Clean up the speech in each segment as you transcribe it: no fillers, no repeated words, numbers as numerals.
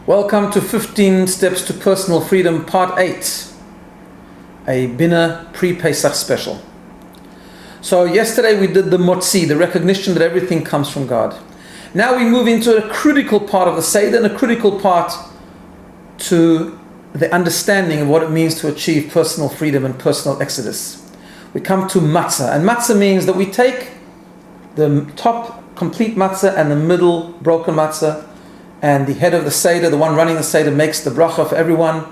Welcome to 15 Steps to Personal Freedom, Part 8, a BINA pre-Pesach special. So yesterday we did the motzi, the recognition that everything comes from God. Now we move into a critical part of the Seder and a critical part to the understanding of what it means to achieve personal freedom and personal exodus. We come to matzah, and matzah means that we take the top complete matzah and the middle broken matzah, and the head of the Seder, the one running the Seder, makes the bracha for everyone.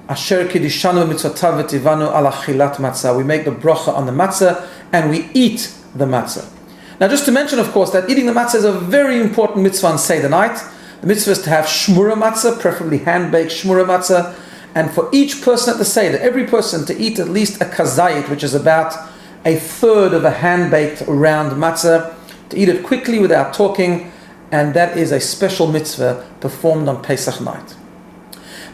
Asher kidishanu mitzvotav v'tivanu ala achilat matzah. We make the bracha on the matzah and we eat the matzah. Now, just to mention, of course, that eating the matzah is a very important mitzvah on Seder night. The mitzvah is to have shmura matzah, preferably hand-baked shmura matzah, and for each person at the Seder, every person to eat at least a kazayit, which is about a third of a hand-baked round matzah, to eat it quickly without talking, and that is a special mitzvah performed on Pesach night.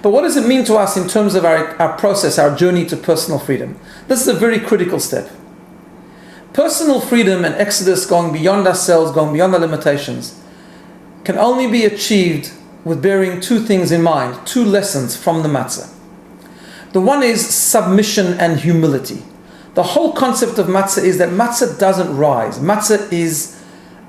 But what does it mean to us in terms of our process, our journey to personal freedom? This is a very critical step. Personal freedom and exodus, going beyond ourselves, going beyond our limitations, can only be achieved with bearing two things in mind, two lessons from the matzah. The one is submission and humility. The whole concept of matzah is that matzah doesn't rise. Matzah is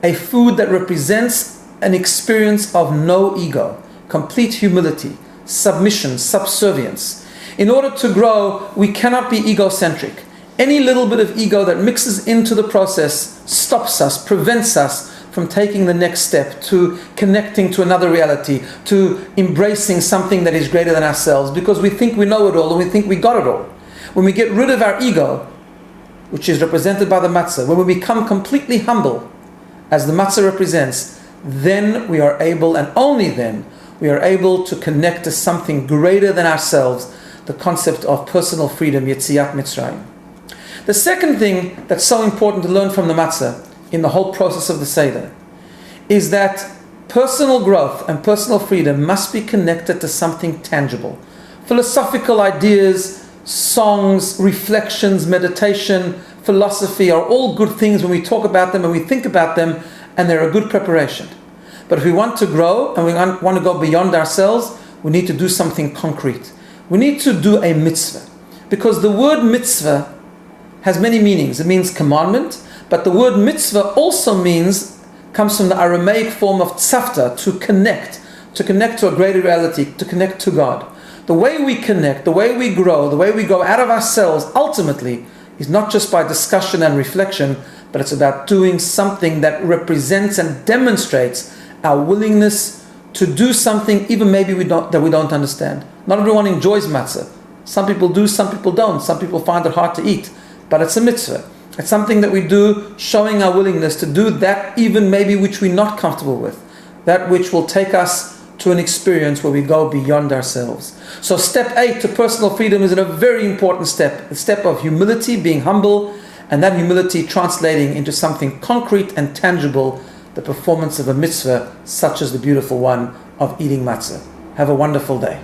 a food that represents an experience of no ego, complete humility, submission, subservience. In order to grow, we cannot be egocentric. Any little bit of ego that mixes into the process stops us, prevents us from taking the next step, to connecting to another reality, to embracing something that is greater than ourselves, because we think we know it all and we think we got it all. When we get rid of our ego, which is represented by the matzah, when we become completely humble, as the matzah represents, then we are able, and only then, we are able to connect to something greater than ourselves, the concept of personal freedom, Yetziat Mitzrayim. The second thing that's so important to learn from the matzah in the whole process of the Seder is that personal growth and personal freedom must be connected to something tangible. Philosophical ideas, songs, reflections, meditation, philosophy are all good things when we talk about them and we think about them, and they're a good preparation. But if we want to grow and we want to go beyond ourselves, we need to do something concrete. We need to do a mitzvah. Because the word mitzvah has many meanings. It means commandment, but the word mitzvah also comes from the Aramaic form of tzavta, to connect to a greater reality, to connect to God. The way we connect, the way we grow, the way we go out of ourselves, ultimately, is not just by discussion and reflection, but it's about doing something that represents and demonstrates our willingness to do something even maybe we don't understand. Not everyone enjoys matzah. Some people do, some people don't. Some people find it hard to eat. But it's a mitzvah. It's something that we do, showing our willingness to do that even maybe which we're not comfortable with. That which will take us to an experience where we go beyond ourselves. So step 8 to personal freedom is a very important step. The step of humility, being humble, and that humility translating into something concrete and tangible, the performance of a mitzvah such as the beautiful one of eating matzah. Have a wonderful day.